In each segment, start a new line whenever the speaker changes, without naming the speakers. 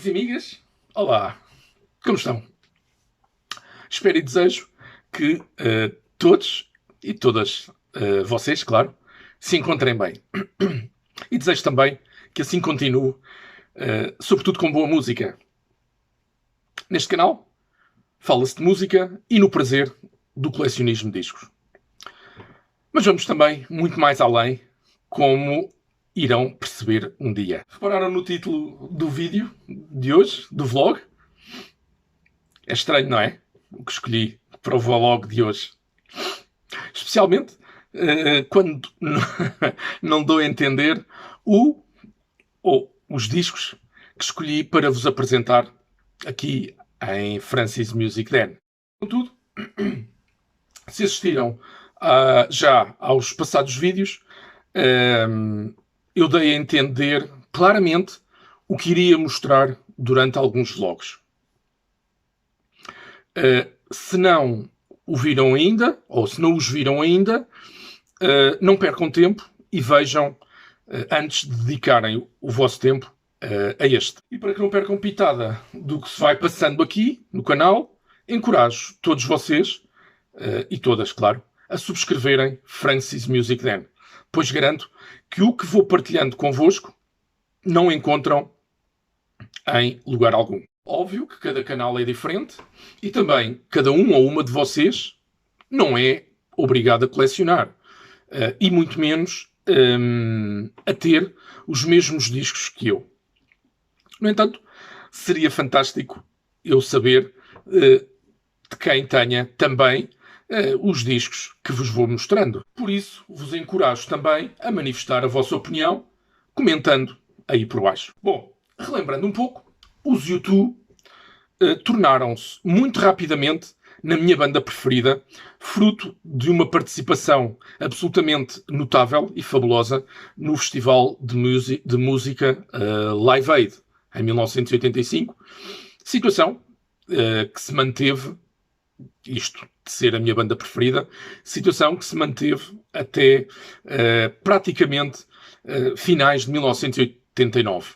Amigos e amigas, olá, como estão? Espero e desejo que todos e todas vocês, claro, se encontrem bem. E desejo também que assim continue, sobretudo com boa música. Neste canal fala-se de música e no prazer do colecionismo de discos. Mas vamos também muito mais além, como irão perceber um dia. Repararam no título do vídeo de hoje, do vlog? É estranho, não é? O que escolhi para o vlog de hoje. Especialmente quando não dou a entender os discos que escolhi para vos apresentar aqui em Francis Music Den. Contudo, se assistiram já aos passados vídeos, eu dei a entender claramente o que iria mostrar durante alguns vlogs. Se não o viram ainda, ou se não os viram ainda, não percam tempo e vejam antes de dedicarem o vosso tempo a este. E para que não percam pitada do que se vai passando aqui no canal, encorajo todos vocês, e todas, claro, a subscreverem Francis Music Den, pois garanto que o que vou partilhando convosco não encontram em lugar algum. Óbvio que cada canal é diferente e também cada um ou uma de vocês não é obrigado a colecionar e muito menos a ter os mesmos discos que eu. No entanto, seria fantástico eu saber de quem tenha também os discos que vos vou mostrando. Por isso, vos encorajo também a manifestar a vossa opinião comentando aí por baixo. Bom, relembrando um pouco, os U2 tornaram-se muito rapidamente na minha banda preferida, fruto de uma participação absolutamente notável e fabulosa no Festival de Música Live Aid, em 1985. Situação que se manteve, isto de ser a minha banda preferida, situação que se manteve até praticamente finais de 1989.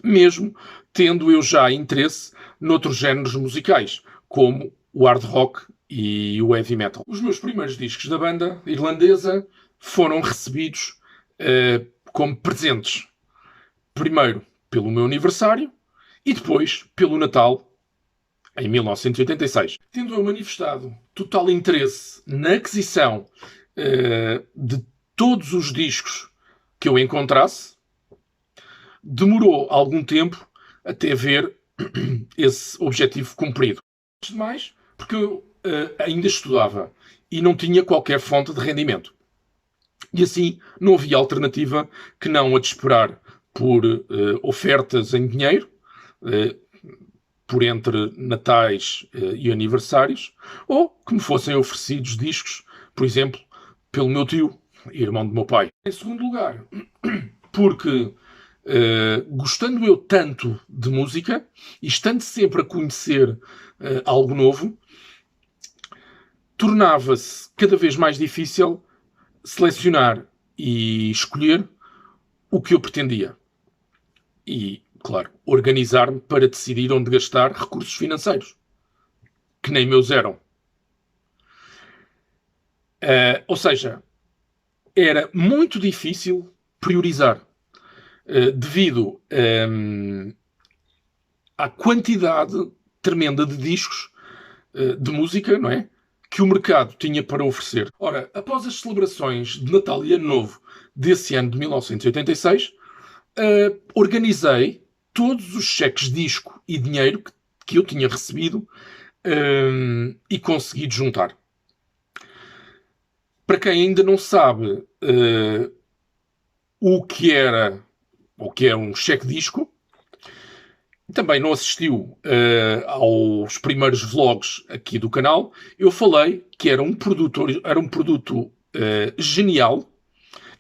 Mesmo tendo eu já interesse noutros géneros musicais, como o hard rock e o heavy metal. Os meus primeiros discos da banda irlandesa foram recebidos como presentes. Primeiro pelo meu aniversário e depois pelo Natal, em 1986. Tendo eu manifestado total interesse na aquisição de todos os discos que eu encontrasse, demorou algum tempo até ver esse objetivo cumprido. Antes de mais, porque eu ainda estudava e não tinha qualquer fonte de rendimento. E assim não havia alternativa que não a de esperar por ofertas em dinheiro, por entre natais e aniversários, ou que me fossem oferecidos discos, por exemplo, pelo meu tio, irmão do meu pai. Em segundo lugar, porque gostando eu tanto de música e estando sempre a conhecer algo novo, tornava-se cada vez mais difícil selecionar e escolher o que eu pretendia. E, claro, organizar-me para decidir onde gastar recursos financeiros, que nem meus eram. Ou seja, era muito difícil priorizar, devido à quantidade tremenda de discos de música, não é? Que o mercado tinha para oferecer. Ora, após as celebrações de Natal e Ano Novo desse ano de 1986, organizei todos os cheques disco e dinheiro que eu tinha recebido e consegui juntar. Para quem ainda não sabe o que é um cheque disco, também não assistiu aos primeiros vlogs aqui do canal, eu falei que era um produto genial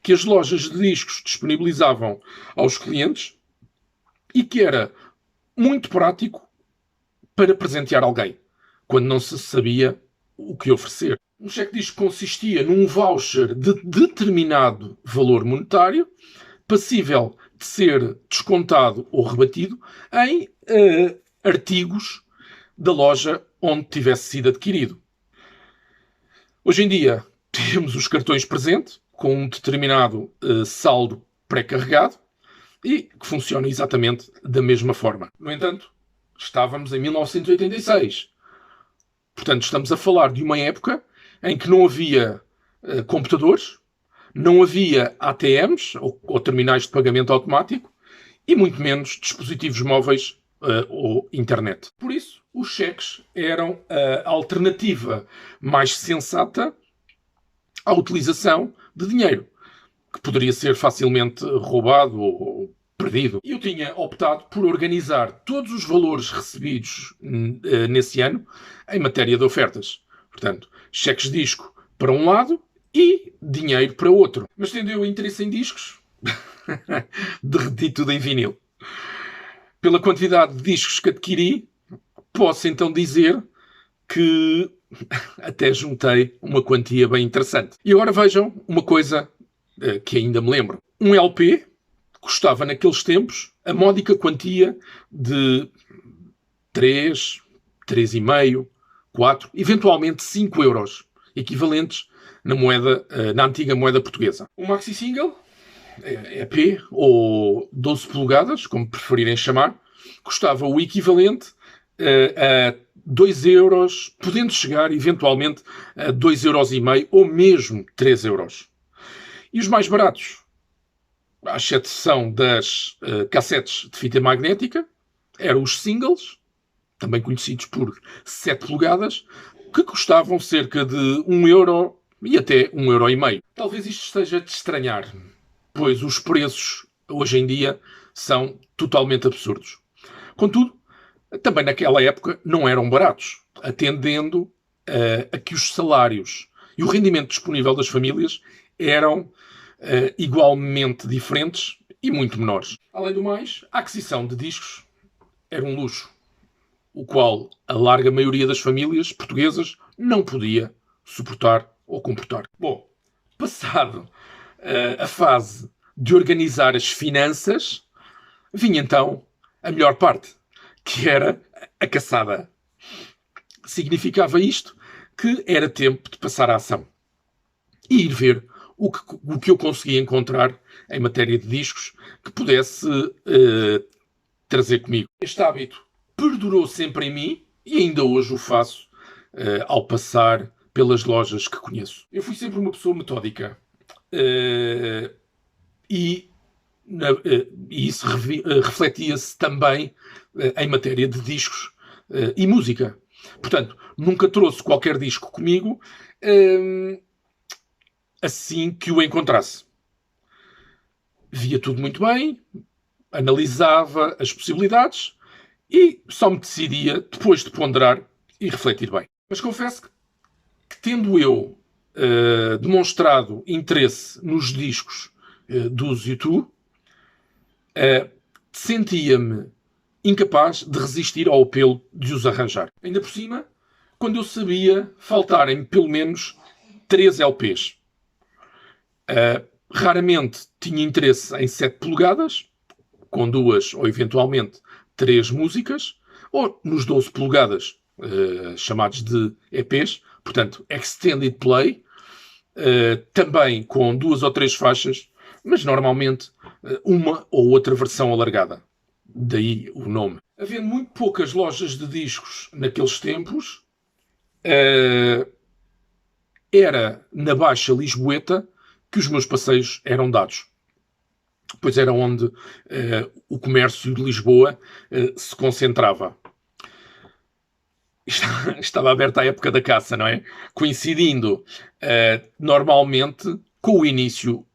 que as lojas de discos disponibilizavam aos clientes e que era muito prático para presentear alguém, quando não se sabia o que oferecer. Um cheque disco consistia num voucher de determinado valor monetário, passível de ser descontado ou rebatido em artigos da loja onde tivesse sido adquirido. Hoje em dia temos os cartões presente com um determinado saldo pré-carregado e que funciona exatamente da mesma forma. No entanto, estávamos em 1986. Portanto, estamos a falar de uma época em que não havia computadores, não havia ATMs, ou terminais de pagamento automático, e muito menos dispositivos móveis ou internet. Por isso, os cheques eram a alternativa mais sensata à utilização de dinheiro, que poderia ser facilmente roubado ou perdido. Eu tinha optado por organizar todos os valores recebidos nesse ano em matéria de ofertas. Portanto, cheques disco para um lado e dinheiro para outro. Mas tendo eu interesse em discos, derreti tudo em vinil. Pela quantidade de discos que adquiri, posso então dizer que até juntei uma quantia bem interessante. E agora vejam uma coisa que ainda me lembro. Um LP custava naqueles tempos a módica quantia de 3, 3,5, 4, eventualmente 5 euros, equivalentes na antiga moeda portuguesa. Um maxi single, EP ou 12 polegadas, como preferirem chamar, custava o equivalente a 2 euros, podendo chegar eventualmente a 2,5 euros ou mesmo 3 euros. E os mais baratos, à exceção das cassetes de fita magnética, eram os singles, também conhecidos por 7 polegadas, que custavam cerca de 1 euro e até 1,5 euro. Talvez isto esteja de estranhar, pois os preços hoje em dia são totalmente absurdos. Contudo, também naquela época não eram baratos, atendendo a que os salários e o rendimento disponível das famílias eram igualmente diferentes e muito menores. Além do mais, a aquisição de discos era um luxo, o qual a larga maioria das famílias portuguesas não podia suportar ou comportar. Bom, passado a fase de organizar as finanças, vinha então a melhor parte, que era a caçada. Significava isto que era tempo de passar à ação e ir ver o que eu conseguia encontrar em matéria de discos que pudesse trazer comigo. Este hábito perdurou sempre em mim e ainda hoje o faço ao passar pelas lojas que conheço. Eu fui sempre uma pessoa metódica e isso refletia-se também em matéria de discos e música. Portanto, nunca trouxe qualquer disco comigo assim que o encontrasse. Via tudo muito bem, analisava as possibilidades e só me decidia depois de ponderar e refletir bem. Mas confesso que tendo eu demonstrado interesse nos discos dos U2, sentia-me incapaz de resistir ao apelo de os arranjar. Ainda por cima, quando eu sabia faltarem pelo menos 3 LPs. Raramente tinha interesse em 7 polegadas, com 2 ou eventualmente 3 músicas, ou nos 12 polegadas, chamados de EPs, portanto, Extended Play, também com 2 ou 3 faixas, mas normalmente uma ou outra versão alargada. Daí o nome. Havendo muito poucas lojas de discos naqueles tempos, era na Baixa Lisboeta que os meus passeios eram dados. Pois era onde o comércio de Lisboa se concentrava. Estava aberta a época da caça, não é? Coincidindo normalmente com o início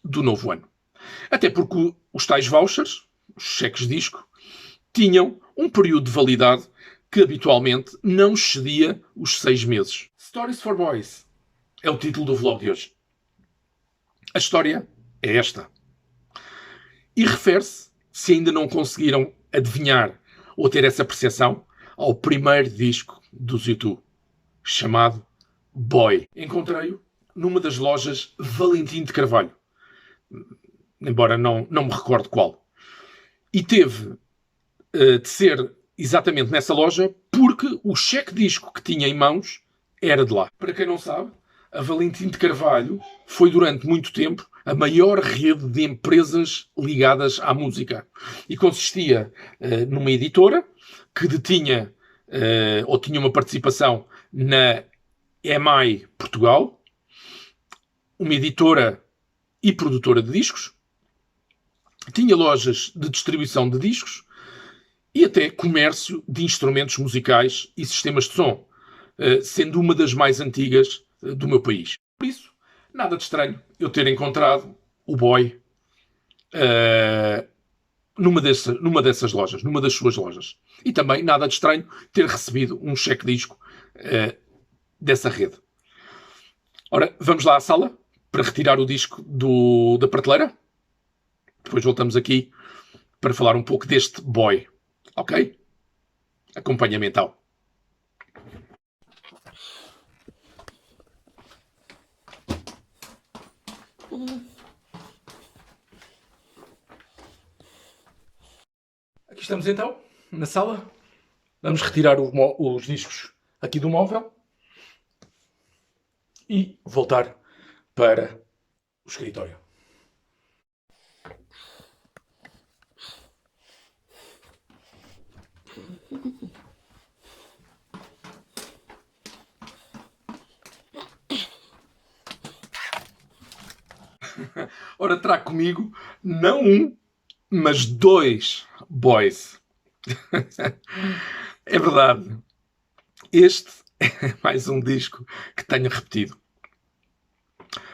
do novo ano. Até porque os tais vouchers, os cheques disco, tinham um período de validade que habitualmente não excedia os 6 meses. Stories for Boys é o título do vlog de hoje. A história é esta. E refere-se, se ainda não conseguiram adivinhar ou ter essa percepção, ao primeiro disco dos U2, chamado Boy. Encontrei-o numa das lojas Valentim de Carvalho, embora não me recordo qual. E teve de ser exatamente nessa loja porque o cheque-disco que tinha em mãos era de lá. Para quem não sabe, a Valentim de Carvalho foi durante muito tempo a maior rede de empresas ligadas à música. E consistia numa editora que detinha ou tinha uma participação na EMI Portugal, uma editora e produtora de discos, tinha lojas de distribuição de discos e até comércio de instrumentos musicais e sistemas de som, sendo uma das mais antigas do meu país. Por isso, nada de estranho eu ter encontrado o Boy numa dessas lojas, numa das suas lojas. E também nada de estranho ter recebido um cheque-disco dessa rede. Ora, vamos lá à sala para retirar o disco da prateleira. Depois voltamos aqui para falar um pouco deste Boy. Ok? Acompanha-me então. Aqui estamos então, na sala. Vamos retirar os discos aqui do móvel e voltar para o escritório. Ora, trago comigo não um, mas 2 Boys. É verdade. Este é mais um disco que tenho repetido.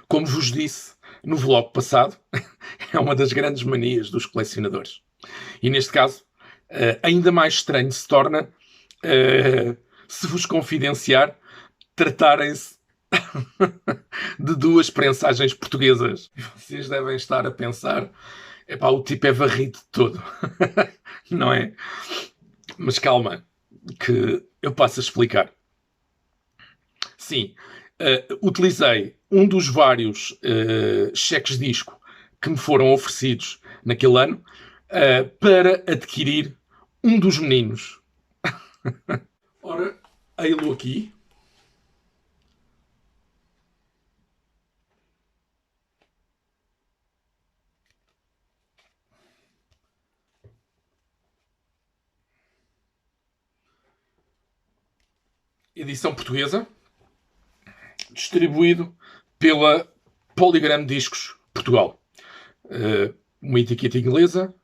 Como vos disse no vlog passado, é uma das grandes manias dos colecionadores. E neste caso, ainda mais estranho se torna se vos confidenciar tratarem-se de 2 prensagens portuguesas. E vocês devem estar a pensar, o tipo é varrido de todo. Não é? Mas calma, que eu passo a explicar. Sim, utilizei um dos vários cheques disco que me foram oferecidos naquele ano para adquirir um dos meninos. Ora, ei-lo aqui. Edição portuguesa, distribuído pela Polygram Discos Portugal. Uma etiqueta inglesa,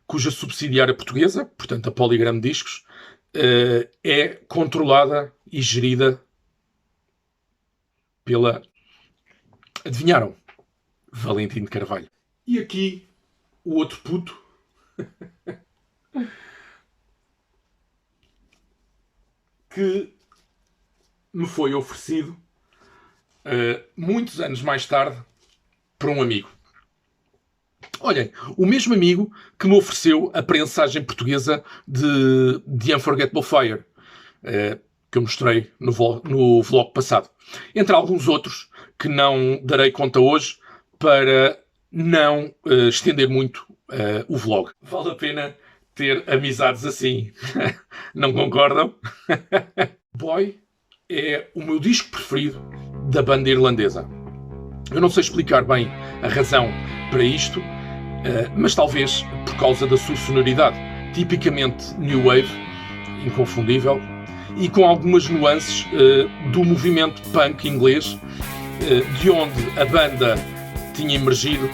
cuja subsidiária portuguesa, portanto a Polygram Discos, é controlada e gerida pela... Adivinharam? Valentim de Carvalho. E aqui o outro puto. Que me foi oferecido muitos anos mais tarde por um amigo. Olhem, o mesmo amigo que me ofereceu a prensagem portuguesa de The Unforgettable Fire, que eu mostrei no vlog passado. Entre alguns outros que não darei conta hoje para não estender muito o vlog. Vale a pena ter amizades assim. Não concordam? Boy é o meu disco preferido da banda irlandesa. Eu não sei explicar bem a razão para isto, mas talvez por causa da sua sonoridade, tipicamente new wave, inconfundível, e com algumas nuances do movimento punk inglês, de onde a banda tinha emergido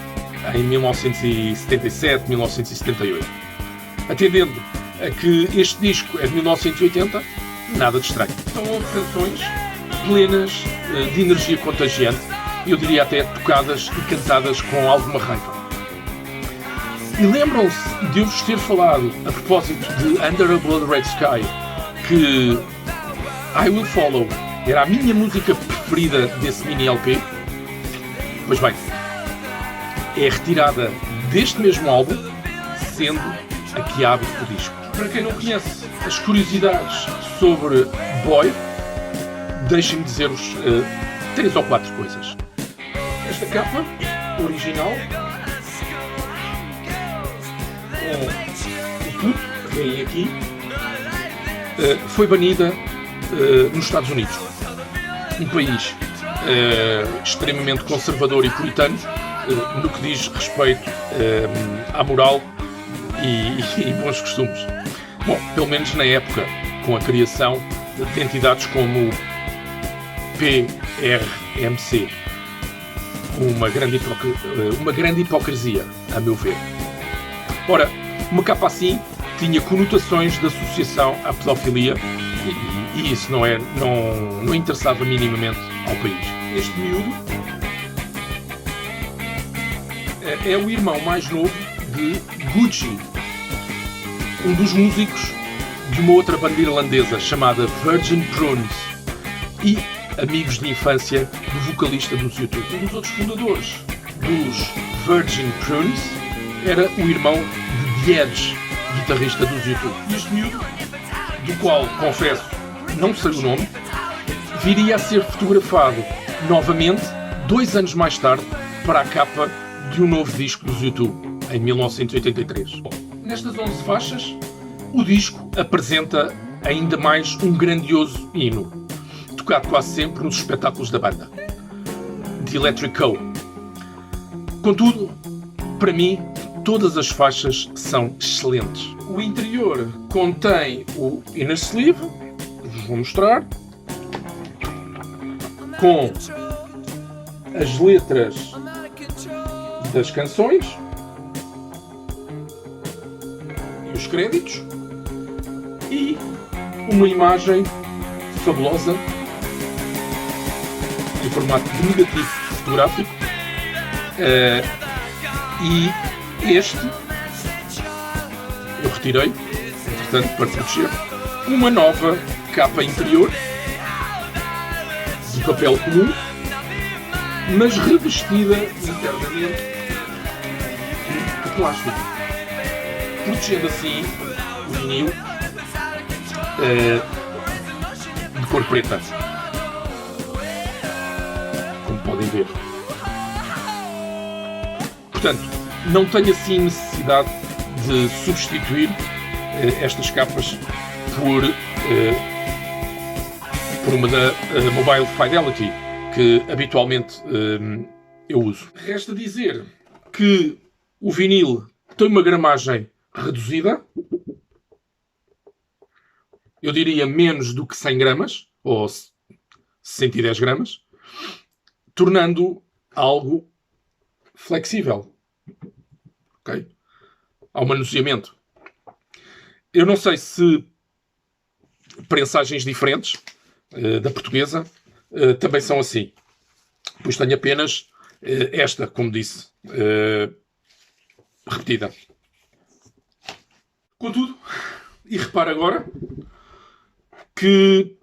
em 1977, 1978. Atendendo a que este disco é de 1980, nada de estranho. São canções plenas de energia contagiante, eu diria até tocadas e cantadas com alguma raiva. E lembram-se de eu vos ter falado, a propósito de Under a Blood Red Sky, que I Will Follow era a minha música preferida desse mini LP? Pois bem, é retirada deste mesmo álbum, sendo a que abre o disco. Para quem não conhece as curiosidades sobre Boy, deixem-me dizer-vos 3 ou 4 coisas. Esta capa original com o puto, que vem aqui, foi banida nos Estados Unidos. Um país extremamente conservador e puritano no que diz respeito à moral e bons costumes. Bom, pelo menos na época, com a criação de entidades como o PRMC. Uma grande hipocrisia, a meu ver. Ora, uma capa assim tinha conotações de associação à pedofilia e isso não interessava minimamente ao país. Este miúdo é o irmão mais novo de Gucci, um dos músicos de uma outra banda irlandesa chamada Virgin Prunes e amigos de infância do vocalista dos YouTube. Um dos outros fundadores dos Virgin Prunes era o irmão de The Edge, guitarrista dos YouTube. E este miúdo, do qual, confesso, não sei o nome, viria a ser fotografado novamente 2 anos mais tarde para a capa de um novo disco dos YouTube, em 1983. Nestas 11 faixas, o disco apresenta ainda mais um grandioso hino, tocado quase sempre nos espetáculos da banda, The Electric Co. Contudo, para mim, todas as faixas são excelentes. O interior contém o inner sleeve, vos vou mostrar, com as letras das canções e os créditos e uma imagem fabulosa em formato de negativo fotográfico e este eu retirei, entretanto, para proteger uma nova capa interior de papel comum, mas revestida internamente de plástico, protegendo assim o vinil de cor preta, como podem ver. Portanto, não tenho assim necessidade de substituir estas capas por uma da Mobile Fidelity, que habitualmente eu uso. Resta dizer que o vinil tem uma gramagem reduzida, eu diria menos do que 100 gramas, ou 110 gramas, tornando algo flexível. Ok? Ao manuseamento. Eu não sei se prensagens diferentes da portuguesa também são assim. Pois tenho apenas esta, como disse, repetida. Contudo, e repare agora que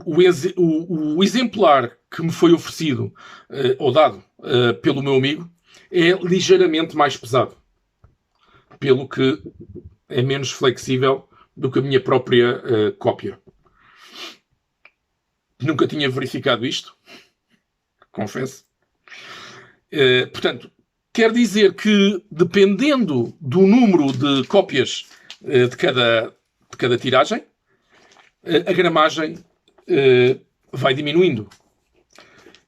o exemplar que me foi oferecido ou dado pelo meu amigo é ligeiramente mais pesado, pelo que é menos flexível do que a minha própria cópia. Nunca tinha verificado isto, confesso. Portanto, quer dizer que, dependendo do número de cópias de cada tiragem, a gramagem vai diminuindo.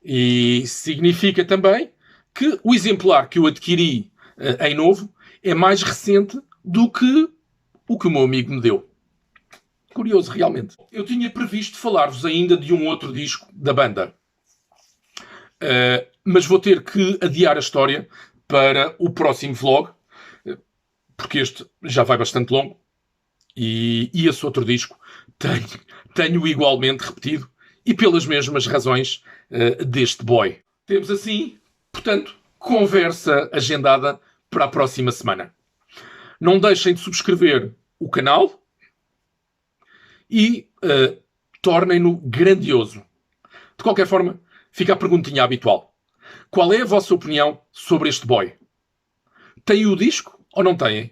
E significa também que o exemplar que eu adquiri em novo é mais recente do que o que o meu amigo me deu. Curioso, realmente. Eu tinha previsto falar-vos ainda de um outro disco da banda. Mas vou ter que adiar a história para o próximo vlog, porque este já vai bastante longo e esse outro disco tenho igualmente repetido e pelas mesmas razões deste boy. Temos assim, portanto, conversa agendada para a próxima semana. Não deixem de subscrever o canal e tornem-no grandioso. De qualquer forma, fica a perguntinha habitual. Qual é a vossa opinião sobre este boy? Têm o disco ou não têm?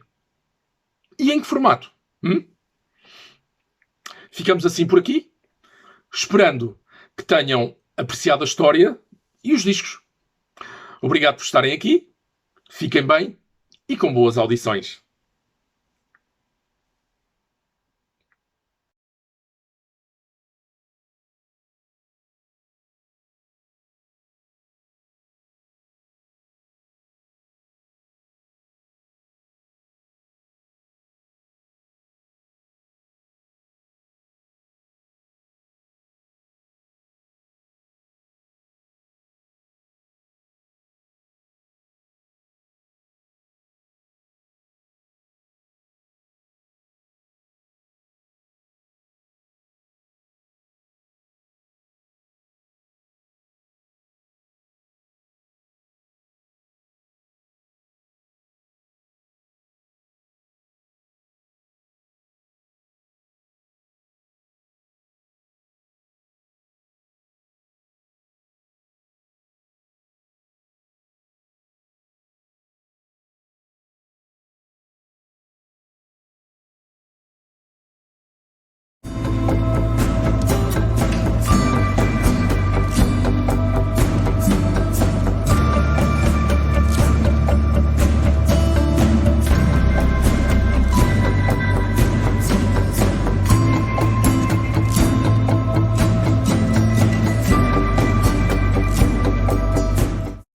E em que formato? Ficamos assim por aqui, esperando que tenham apreciado a história e os discos. Obrigado por estarem aqui, fiquem bem e com boas audições.